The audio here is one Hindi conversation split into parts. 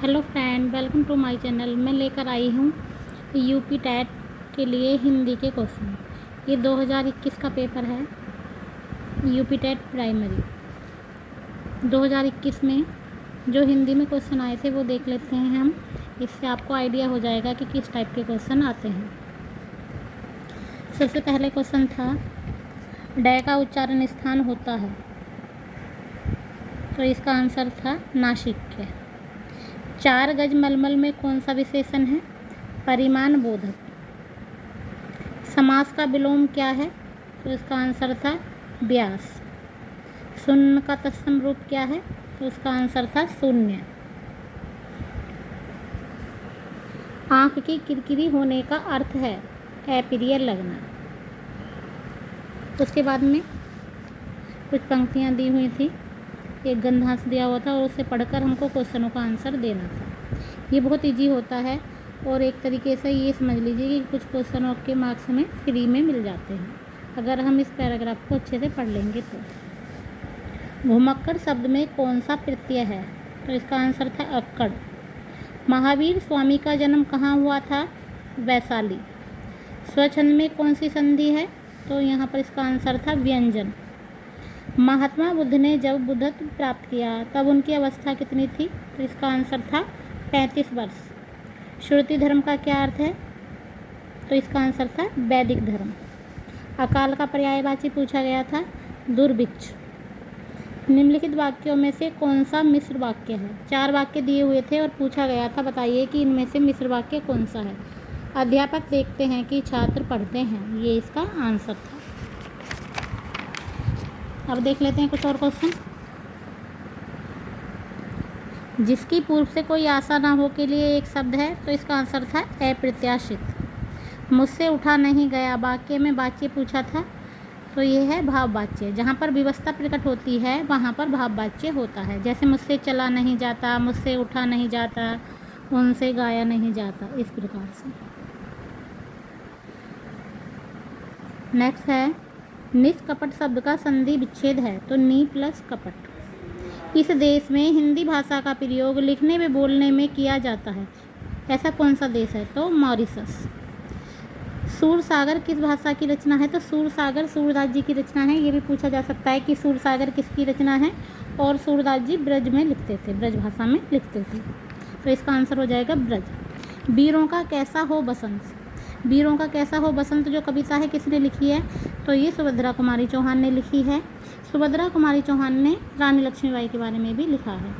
Hello friend, welcome to my channel. मैं लेकर आई हूँ यूपी टेट के लिए हिंदी के क्वेश्चन। ये 2021 का पेपर है, यूपी टेट प्राइमरी 2021 में जो हिंदी में क्वेश्चन आए थे वो देख लेते हैं हम। इससे आपको आइडिया हो जाएगा कि किस टाइप के क्वेश्चन आते हैं। सबसे पहले क्वेश्चन था डय का उच्चारण स्थान होता है, तो इसका आंसर था नासिक के। 4 गज मलमल में कौन सा विशेषण है? परिमाण बोधक। समास का विलोम क्या है? तो इसका आंसर था व्यास। शून्य का तत्सम रूप क्या है? तो इसका आंसर था शून्य। आँख की किरकिरी होने का अर्थ है अप्रिय लगना। उसके बाद में कुछ पंक्तियाँ दी हुई थी, एक गंधांश दिया हुआ था और उसे पढ़कर हमको क्वेश्चनों का आंसर देना था। ये बहुत इजी होता है और एक तरीके से ये समझ लीजिए कि कुछ क्वेश्चन आपके मार्क्स में फ्री में मिल जाते हैं अगर हम इस पैराग्राफ को अच्छे से पढ़ लेंगे तो। घुमक्कड़ शब्द में कौन सा प्रत्यय है? तो इसका आंसर था अक्कड़। महावीर स्वामी का जन्म कहाँ हुआ था? वैशाली। स्वछंद में कौन सी संधि है? तो यहाँ पर इसका आंसर था व्यंजन। महात्मा बुद्ध ने जब बुद्धत्व प्राप्त किया तब उनकी अवस्था कितनी थी? तो इसका आंसर था 35 वर्ष। श्रुति धर्म का क्या अर्थ है? तो इसका आंसर था वैदिक धर्म। अकाल का पर्यायवाची पूछा गया था दुर्भिक्ष। निम्नलिखित वाक्यों में से कौन सा मिश्र वाक्य है? 4 वाक्य दिए हुए थे और पूछा गया था बताइए कि इनमें से मिश्र वाक्य कौन सा है। अध्यापक देखते हैं कि छात्र पढ़ते हैं, ये इसका आंसर था। अब देख लेते हैं कुछ और क्वेश्चन। जिसकी पूर्व से कोई आशा ना हो के लिए एक शब्द है, तो इसका आंसर था अप्रत्याशित। मुझसे उठा नहीं गया वाक्य में वाच्य पूछा था, तो ये है भाव वाच्य। जहाँ पर विवशता प्रकट होती है वहाँ पर भाव वाच्य होता है। जैसे मुझसे चला नहीं जाता, मुझसे उठा नहीं जाता, उनसे गाया नहीं जाता, इस प्रकार से। नेक्स्ट है निष्कपट शब्द का संधि विच्छेद है, तो नी प्लस कपट। इस देश में हिंदी भाषा का प्रयोग लिखने में बोलने में किया जाता है, ऐसा कौन सा देश है? तो मॉरिशस। सूरसागर किस भाषा की रचना है? तो सूरसागर सूरदास जी की रचना है। ये भी पूछा जा सकता है कि सूरसागर किसकी रचना है, और सूरदास जी ब्रज में लिखते थे, ब्रज भाषा में लिखते थे, तो इसका आंसर हो जाएगा ब्रज। वीरों का कैसा हो बसंत। वीरों का कैसा हो बसंत जो कविता है किसने लिखी है? तो ये सुभद्रा कुमारी चौहान ने लिखी है। सुभद्रा कुमारी चौहान ने रानी लक्ष्मीबाई के बारे में भी लिखा है,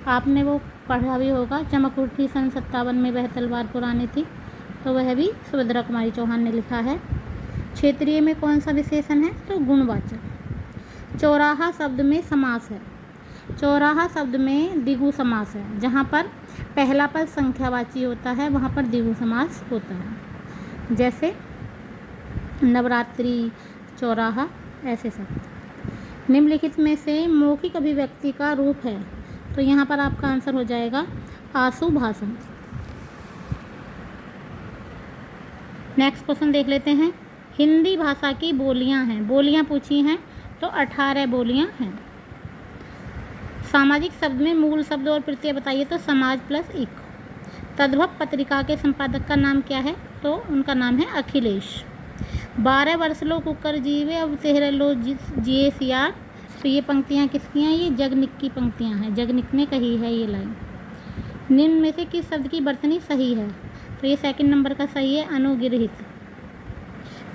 आपने वो पढ़ा भी होगा। चमक उठी सन 57 में वह तलवार पुरानी थी, तो वह भी सुभद्रा कुमारी चौहान ने लिखा है। क्षेत्रीय में कौन सा विशेषण है? तो गुणवाचक। चौराहा शब्द में समास है। चौराहा शब्द में द्विगु समास है। जहाँ पर पहला पद संख्यावाची होता है वहाँ पर द्विगु समास होता है, जैसे नवरात्रि, चौराहा, ऐसे शब्द। निम्नलिखित में से मौखिक अभिव्यक्ति का रूप है, तो यहाँ पर आपका आंसर हो जाएगा आशु भाषण। नेक्स्ट क्वेश्चन देख लेते हैं। हिंदी भाषा की बोलियां हैं, बोलियां पूछी हैं, तो 18 बोलियां हैं। सामाजिक शब्द में मूल शब्द और प्रत्यय बताइए, तो समाज प्लस इक। तद्भव पत्रिका के संपादक का नाम क्या है? तो उनका नाम है अखिलेश। 12 वर्ष लो कुकर जीवे अब 13 लो जिए सियार। तो ये पंक्तियाँ किसकी हैं? ये जगनिक की पंक्तियाँ हैं, जगनिक ने कही है ये लाइन। निम्न में से किस शब्द की वर्तनी सही है? तो ये सेकंड नंबर का सही है, अनुगृहित।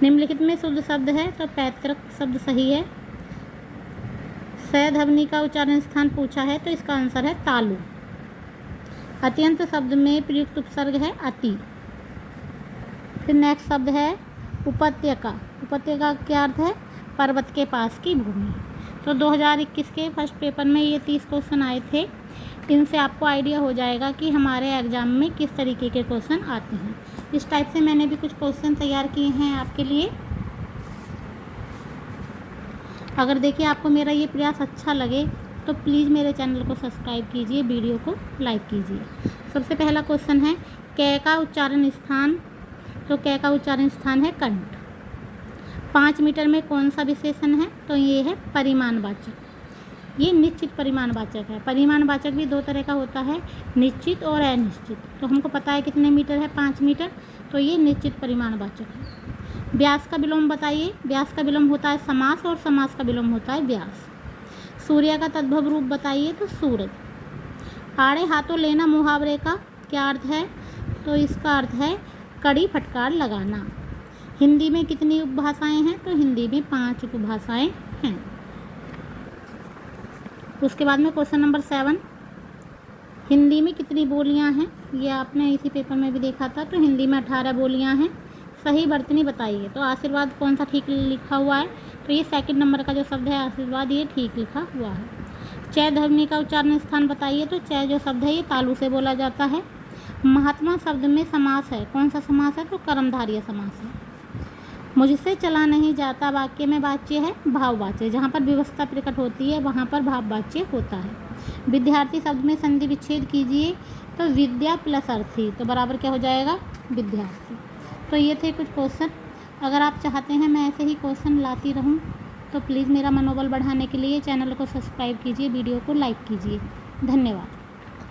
निम्नलिखित में शुद्ध शब्द है, तो पैतृक शब्द सही है। सध्वनि का उच्चारण स्थान पूछा है, तो इसका आंसर है तालु। अत्यंत शब्द में प्रयुक्त उपसर्ग है अति। फिर नेक्स्ट शब्द है उपत्यका। उपत्यका का क्या अर्थ है? पर्वत के पास की भूमि। तो 2021 के फर्स्ट पेपर में ये 30 क्वेश्चन आए थे। इनसे आपको आइडिया हो जाएगा कि हमारे एग्ज़ाम में किस तरीके के क्वेश्चन आते हैं। इस टाइप से मैंने भी कुछ क्वेश्चन तैयार किए हैं आपके लिए। अगर देखिए आपको मेरा ये प्रयास अच्छा लगे तो प्लीज़ मेरे चैनल को सब्सक्राइब कीजिए, वीडियो को लाइक कीजिए। सबसे पहला क्वेश्चन है कै का उच्चारण स्थान, तो कै का उच्चारण स्थान है कंठ। 5 मीटर में कौन सा विशेषण है? तो ये है परिमाणवाचक। ये निश्चित परिमाणवाचक है। परिमाणवाचक भी दो तरह का होता है, निश्चित और अनिश्चित। तो हमको पता है कितने मीटर है, 5 मीटर, तो ये निश्चित परिमाणवाचक है। व्यास का विलोम बताइए। व्यास का विलोम होता है समास और समास का विलोम होता है व्यास। सूर्य का तद्भव रूप बताइए, तो सूरज। आड़े हाथों लेना मुहावरे का क्या अर्थ है, तो इसका अर्थ है कड़ी फटकार लगाना। हिंदी में कितनी उपभाषाएं हैं, तो हिंदी में 5 उपभाषाएं हैं। उसके बाद में क्वेश्चन नंबर 7, हिंदी में कितनी बोलियां हैं, ये आपने इसी पेपर में भी देखा था। तो हिंदी में 18 बोलियां हैं। सही वर्तनी बताइए, तो आशीर्वाद कौन सा ठीक लिखा हुआ है, तो ये सेकंड नंबर का जो शब्द है आशीर्वाद, ये ठीक लिखा हुआ है। चय ध्वनि का उच्चारण स्थान बताइए, तो चय जो शब्द है ये तालु से बोला जाता है। महात्मा शब्द में समास है, कौन सा समास है, तो कर्मधारय समास है। मुझसे चला नहीं जाता वाक्य में वाच्य है भाववाच्य, जहाँ पर व्यवस्था प्रकट होती है वहाँ पर भाववाच्य होता है। विद्यार्थी शब्द में संधि विच्छेद कीजिए, तो विद्या प्लस अर्थी, तो बराबर क्या हो जाएगा, विद्यार्थी। तो ये थे कुछ क्वेश्चन। अगर आप चाहते हैं मैं ऐसे ही क्वेश्चन लाती रहूं, तो प्लीज़ मेरा मनोबल बढ़ाने के लिए चैनल को सब्सक्राइब कीजिए, वीडियो को लाइक कीजिए। धन्यवाद।